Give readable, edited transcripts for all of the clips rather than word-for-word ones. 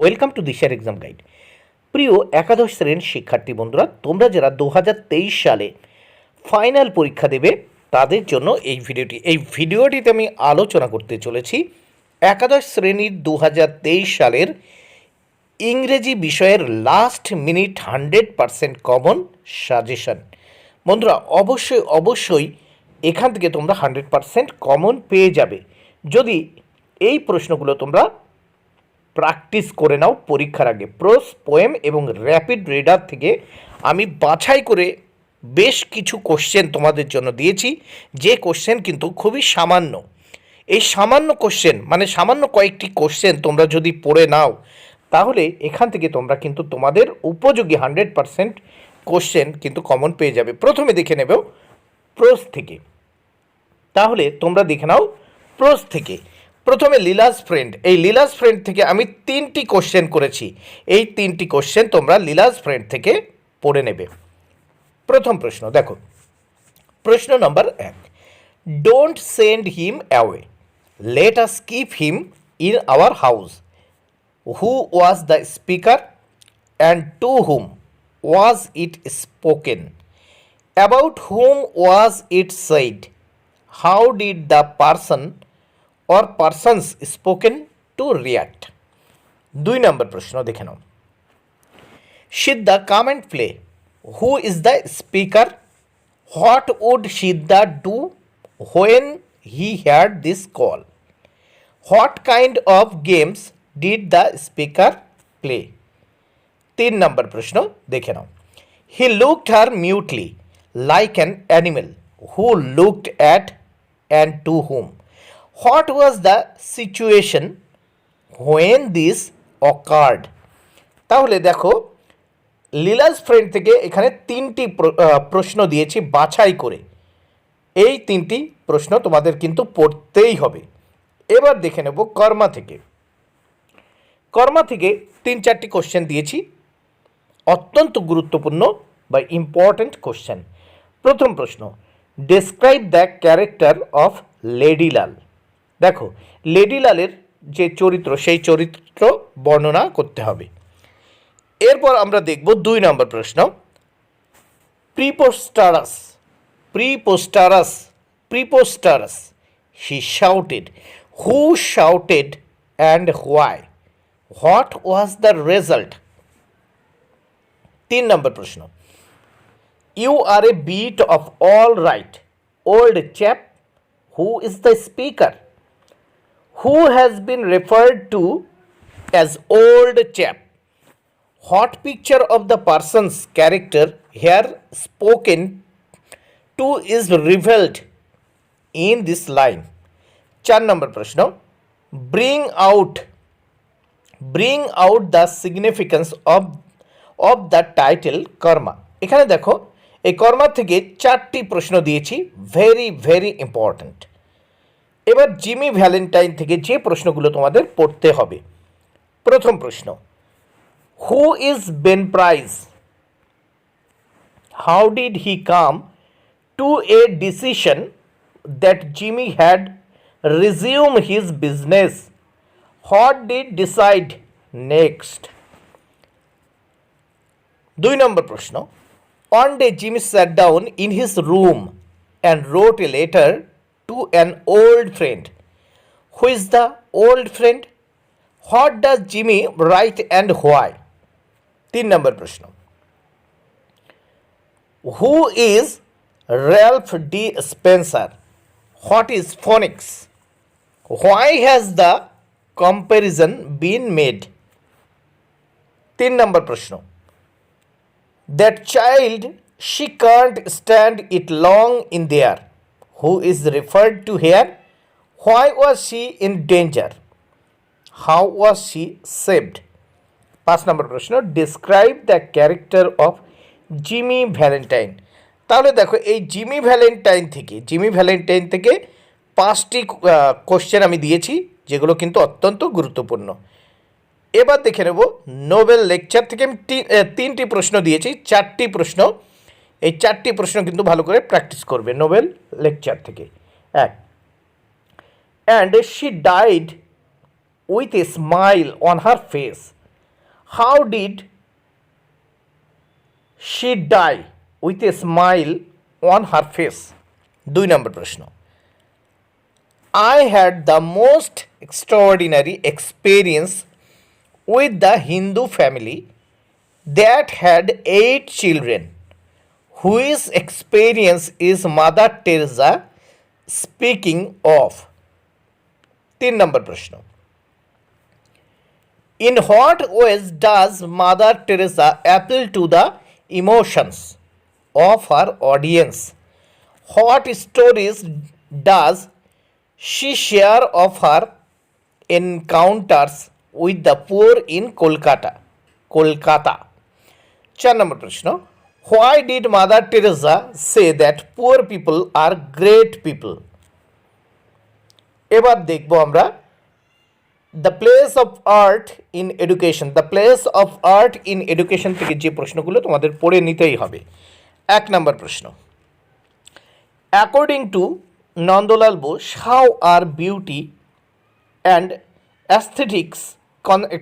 Welcome to দিশার exam guide. প্রিয় একাদশ শ্রেণীর শিক্ষার্থী বন্ধুরা, তোমরা যারা 2023 সালে ফাইনাল পরীক্ষা দেবে তাদের জন্য এই ভিডিওটিতে আমি আলোচনা করতে চলেছি একাদশ শ্রেণীর 2023 সালের ইংরেজি বিষয়ের লাস্ট মিনিট 100% কমন সাজেশন। বন্ধুরা, অবশ্যই এখান থেকে তোমরা 100% কমন পেয়ে যাবে যদি এই প্রশ্নগুলো তোমরা প্র্যাকটিস করে নাও পরীক্ষার আগে। প্রোস, পোয়েম এবং র্যাপিড রিডার থেকে আমি বাছাই করে বেশ কিছু কোশ্চেন তোমাদের জন্য দিয়েছি, যে কোশ্চেন কিন্তু খুবই সামান্য। এই সামান্য কোশ্চেন মানে সামান্য কয়েকটি কোশ্চেন তোমরা যদি পড়ে নাও তাহলে এখান থেকে তোমরা কিন্তু তোমাদের উপযোগী 100% কোশ্চেন কিন্তু কমন পেয়ে যাবে। প্রথমে দেখে নেব প্রোস থেকে। তাহলে তোমরা দেখে নাও প্রোস থেকে। প্রথমে লীলাস ফ্রেন্ড, এই লীলাস ফ্রেন্ড থেকে আমি 3টি কোশ্চেন করেছি। এই 3টি কোশ্চেন তোমরা লীলাস ফ্রেন্ড থেকে পড়ে নেবে। প্রথম প্রশ্ন দেখো, প্রশ্ন নম্বর 1, don't send him away, let us keep him in our house. Who was the speaker and to whom was it spoken? About whom was it said? How did the person or persons spoken to react? 2 নম্বর প্রশ্ন দেখে নাও। সিদ্ধা come and play. Who is the speaker? What would Siddha do when he heard this call? What kind of games did the speaker play? 3 নম্বর প্রশ্ন দেখে নাও। He looked her mutely like an animal. Who looked at and to whom? What was the situation when this occurred? তাহলে দেখো, Leela's friend থেকে এখানে 3টি প্রশ্ন দিয়েছি বাছাই করে। এই 3টি প্রশ্ন তোমাদের কিন্তু পড়তেই হবে। এবার দেখে নেব কর্মা থেকে। কর্মা থেকে 3-4টি কোশ্চেন দিয়েছি, অত্যন্ত গুরুত্বপূর্ণ বা ইম্পর্ট্যান্ট কোশ্চেন। প্রথম প্রশ্ন, ডেসক্রাইব দ্য ক্যারেক্টার অফ লেডিলাল। দেখো, লেডিলালের যে চরিত্র সেই চরিত্র বর্ণনা করতে হবে। এরপর আমরা দেখব 2 নম্বর প্রশ্ন, preposterous. Preposterous preposterous he shouted. Who shouted and why? What was the result? 3 নম্বর প্রশ্ন, you are a bit of all right old chap. Who is the speaker? Who has been referred to as old chap? What picture of the person's character here spoken to is revealed in this line? 4 নম্বর প্রশ্ন, bring out the significance of the title কর্মা। এখানে দেখো, এই কর্মা থেকে 4টি প্রশ্ন দিয়েছি, very important. এবার Jimmy Valentine থেকে যে প্রশ্নগুলো তোমাদের পড়তে হবে। প্রথম প্রশ্ন, who is Ben Price? How did he come to a decision that Jimmy had resume his business? What did decide next? 2 নম্বর প্রশ্ন, one day Jimmy sat down in his room and wrote a letter to an old friend. Who is the old friend? What does Jimmy write and why? 3 নম্বর প্রশ্ন, Who is Ralph D. Spencer? What is phonics? Why has the comparison been made? 3 নম্বর প্রশ্ন, That child, she can't stand it long in there. Who is referred to here? Why was she in danger? How was she saved? 5 নম্বর প্রশ্ন, describe the character of Jimmy Valentine. তাহলে দেখো, এই Jimmy Valentine থেকে 5টি question আমি দিয়েছি, যেগুলো কিন্তু অত্যন্ত গুরুত্বপূর্ণ। এবার দেখে নেব নোবেল লেকচার থেকে আমি 3টি প্রশ্ন দিয়েছি, 4টি প্রশ্ন। এই 4টি প্রশ্ন কিন্তু ভালো করে প্র্যাকটিস করবে নোবেল লেকচার থেকে। 1, and she died with a smile on her face. How did she die with a smile on her face? 2 নম্বর প্রশ্ন, I had the most extraordinary experience with the Hindu family that had 8 children, whose experience is Mother Teresa speaking of? 3 নম্বর প্রশ্ন, in what ways does Mother Teresa appeal to the emotions of her audience? What stories does she share of her encounters with the poor in Kolkata? 4 নম্বর প্রশ্ন, why did Mother Teresa say that poor people are great people? এবার দেখব আমরা the place of art in education. The place of art in education থেকে যে প্রশ্নগুলো তোমাদের পড়ে নিতেই হবে। 1 নম্বর প্রশ্ন, according to Nandalal Bose, how are beauty and aesthetics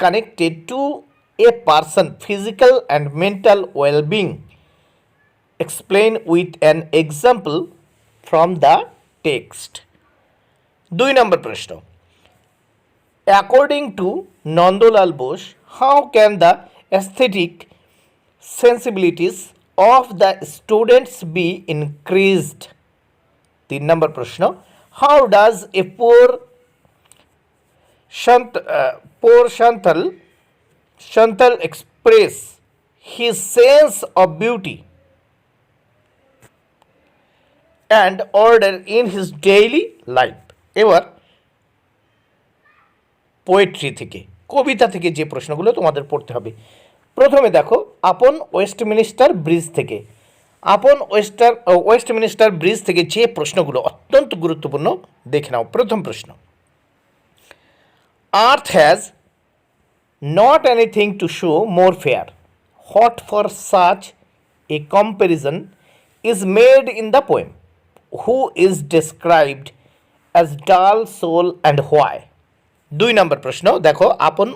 connected to a person physical and mental wellbeing? Explain with an example from the text. 2 নম্বর প্রশ্ন, according to Nandolal Bose, how can the aesthetic sensibilities of the students be increased? 3 নম্বর প্রশ্ন, how does a poor Shantal express his sense of beauty and order in his daily life? এবার poetry থেকে, কবিতা থেকে যে প্রশ্নগুলো তোমাদের পড়তে হবে। প্রথমে দেখো আপন ওয়েস্টমিনিস্টার ব্রিজ থেকে। আপন ওয়েস্টমিনিস্টার ব্রিজ থেকে যে প্রশ্নগুলো অত্যন্ত গুরুত্বপূর্ণ দেখে নাও। প্রথম প্রশ্ন, আর্থ has not anything to show more fair, what for such a comparison is made in the poem? Who is described as ডাল সোল অ্যান্ড হোয়াই? 2 নম্বর প্রশ্ন দেখো আপন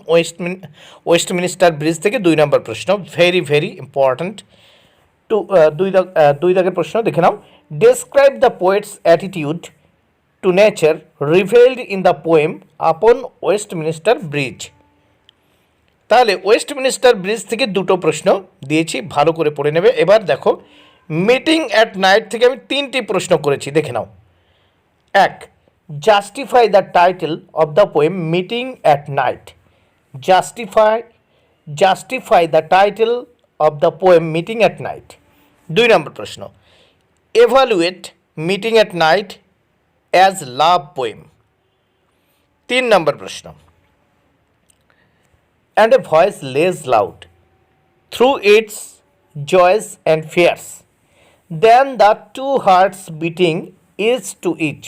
ওয়েস্টমিনিস্টার ব্রিজ থেকে 2 নম্বর প্রশ্ন, ভেরি ভেরি ইম্পর্ট্যান্ট। দুই দাগের প্রশ্ন দেখে নাও। Describe the poet's attitude to nature revealed in the poem upon Westminster Bridge. তাহলে ওয়েস্টমিনিস্টার ব্রিজ থেকে 2টো প্রশ্ন দিয়েছি, ভালো করে পড়ে নেবে। এবার দেখো মিটিং অ্যাট নাইট থেকে আমি 3টি প্রশ্ন করেছি, দেখে নাও। 1, justify the title of the poem meeting at night. Justify the title of the poem meeting at night. 2 নম্বর প্রশ্ন, evaluate meeting at night as love poem. 3 নম্বর প্রশ্ন, and a voice lays loud through its joys and fears, then the 2 hearts beating each to each,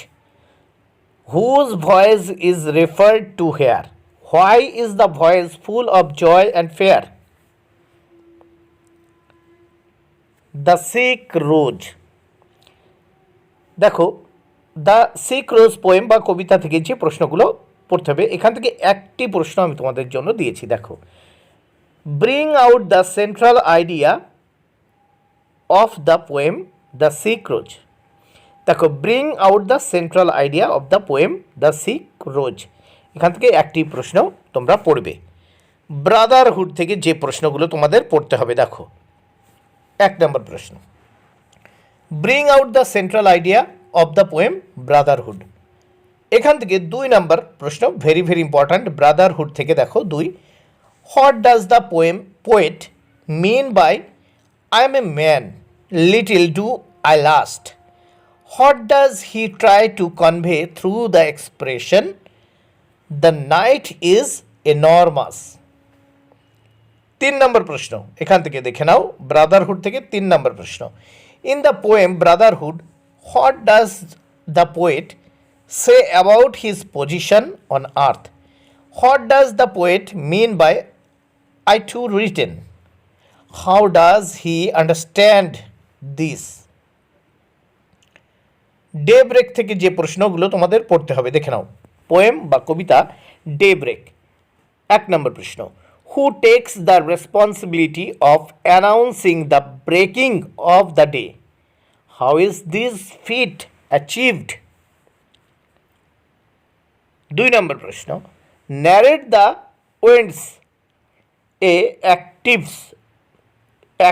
whose voice is referred to here? Why is the voice full of joy and fear? The Sick Rose। দেখো the sick rose poem বা কবিতা থেকে যে প্রশ্নগুলো পড়তে হবে, এখান থেকে একটি প্রশ্ন আমি তোমাদের জন্য দিয়েছি। দেখো, bring out the central idea of the poem the sick rose. দেখো, bring out the central idea of the poem the sick rose, এখান থেকে একটি প্রশ্ন তোমরা পড়বে। ব্রাদারহুড থেকে যে প্রশ্নগুলো তোমাদের পড়তে হবে, দেখো 1 নম্বর প্রশ্ন, bring out the central idea of the poem Brotherhood. এখান থেকে 2 নম্বর প্রশ্ন, ভেরি ভেরি ইম্পর্ট্যান্ট। ব্রাদারহুড থেকে দেখো 2, what does the poet mean by I am a man, little do I last? What does he try to convey through the expression, the night is enormous? 3 নম্বর প্রশ্ন, এখান থেকে দেখে নাও Brotherhood থেকে 3 নম্বর প্রশ্ন, in the poem Brotherhood, what does the poet say about his position on earth? What does the poet mean by I too written? How does he understand this? Day break থেকে যে প্রশ্নগুলো তোমাদের পড়তে হবে, দেখে নাও। Poem বা কবিতা day break. 1 number প্রশ্ন, Who takes the responsibility of announcing the breaking of the day? How is this feat achieved? 2 নম্বর প্রশ্ন, narrate the events a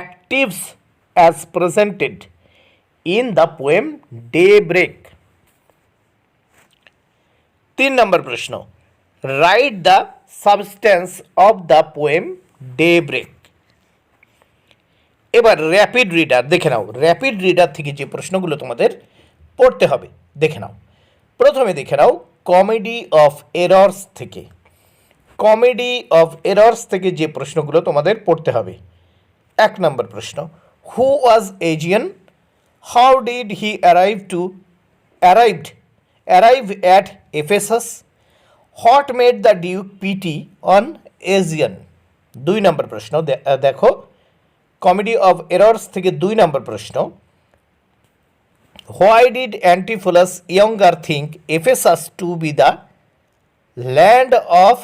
actives as presented in the poem Daybreak. 3 নম্বর প্রশ্ন, write the substance of the poem Daybreak. এবার rapid reader দেখে নাও, rapid reader থেকে যে প্রশ্নগুলো তোমাদের পড়তে হবে দেখে নাও। প্রথমে দেখে নাও কমেডি অফ এরর্স থেকে, কমেডি অফ এরর্স থেকে যে প্রশ্নগুলো তোমাদের পড়তে হবে। 1 নম্বর প্রশ্ন, who was Aegeon, how did he arrive at Ephesus, what made the duke pity on Aegeon. 2 নম্বর প্রশ্ন দেখো, কমেডি অফ এরর্স থেকে 2 নম্বর প্রশ্ন, why did Antipholus younger think Ephesus to be the land of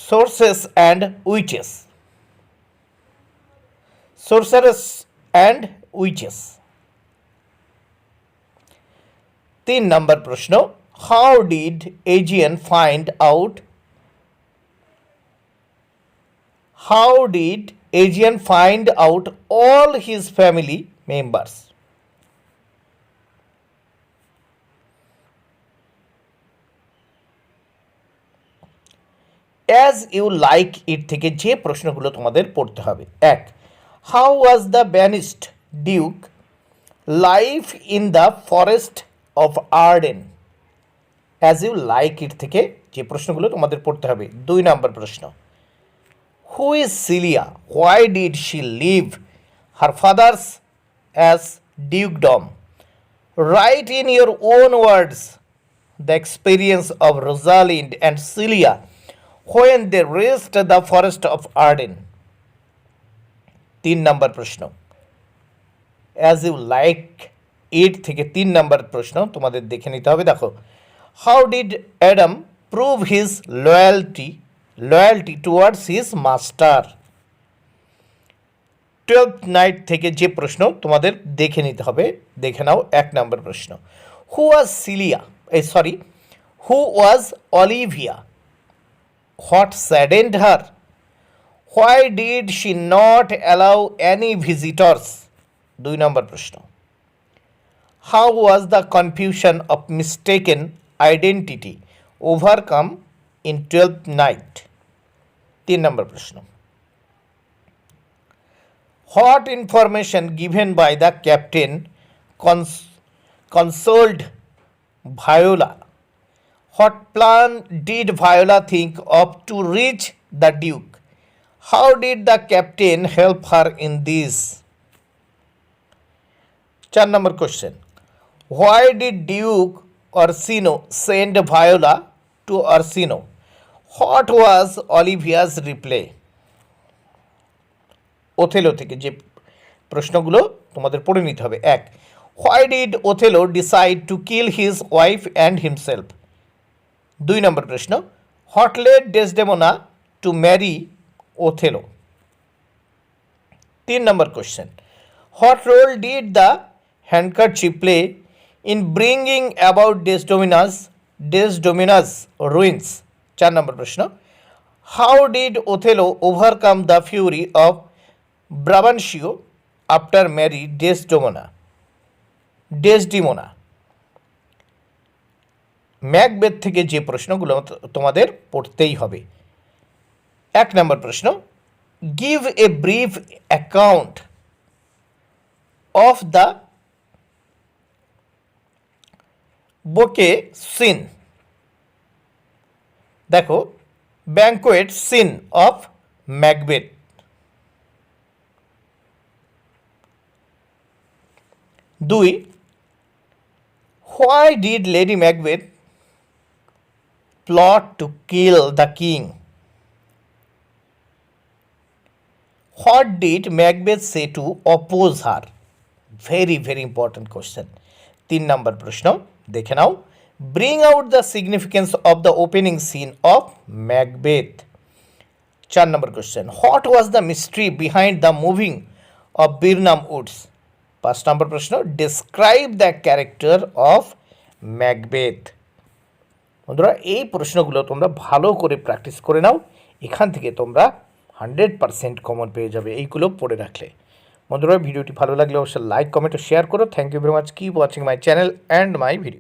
sorcerers and witches. Sorcerers and witches. 3 নম্বর প্রশ্ন, how did Aegean find out all his family members? As You Like It থেকে যে প্রশ্নগুলো তোমাদের পড়তে হবে। 1, how was the banished duke life in the forest of Arden. As You Like It থেকে যে প্রশ্নগুলো তোমাদের পড়তে হবে। 2 নম্বর প্রশ্ন, who is Celia, why did she leave her father's as dukedom. Write in your own words the experience of Rosalind and Celia when they reached the forest of Arden. 3 নম্বর প্রশ্ন, as You Like It থেকে 3 নম্বর প্রশ্ন তোমাদের দেখে নিতে হবে। দেখো, how did Adam prove his loyalty towards his master. 12th night থেকে যে প্রশ্ন তোমাদের দেখে নিতে হবে দেখে নাও। 1 নম্বর প্রশ্ন, who was Olivia, what saddened her, why did she not allow any visitors. 2 নম্বর প্রশ্ন, how was the confusion of mistaken identity overcome in 12th night. 3 নম্বর প্রশ্ন, what information given by the captain consoled Viola. What plan did Viola think of to reach the Duke? How did the captain help her in this? 4 number question, why did Duke Orsino send Viola to Orsino? What was Olivia's reply? Othello থেকে যে প্রশ্নগুলো তোমাদের পড়ে নিতে হবে। 1, why did Othello decide to kill his wife and himself? 2 নম্বর প্রশ্ন, what led Desdemona to marry Othello? 3 number question, what role did the handkerchief play in bringing about Desdemona's ruins? 4 নম্বর প্রশ্ন, how did Othello overcome the fury of Brabantio after marrying Desdemona? Macbeth থেকে যে প্রশ্নগুলো তোমাদের পড়তেই হবে। 1 number প্রশ্ন, give a brief account of the বোকে scene. দেখো, banquet scene of Macbeth. 2, why did Lady Macbeth plot to kill the king? What did Macbeth say to oppose her? Very important question. 3 নম্বর প্রশ্ন দেখে নাও, Bring out the significance of the opening scene of Macbeth. 4 number question. What was the mystery behind the moving of Birnam Woods? 5 number প্রশ্ন. Describe the character of Macbeth. বন্ধুরা এই প্রশ্নগুলো তোমরা ভালো করে practice করে নাও, এখান থেকে তোমরা 100% কমন পেয়ে যাবে এইগুলো পড়ে রাখলে। বন্ধুরা ভিডিওটি ভালো লাগলে অবশ্যই লাইক কমেন্ট ও শেয়ার করো। Thank you very much, keep watching my channel and my video.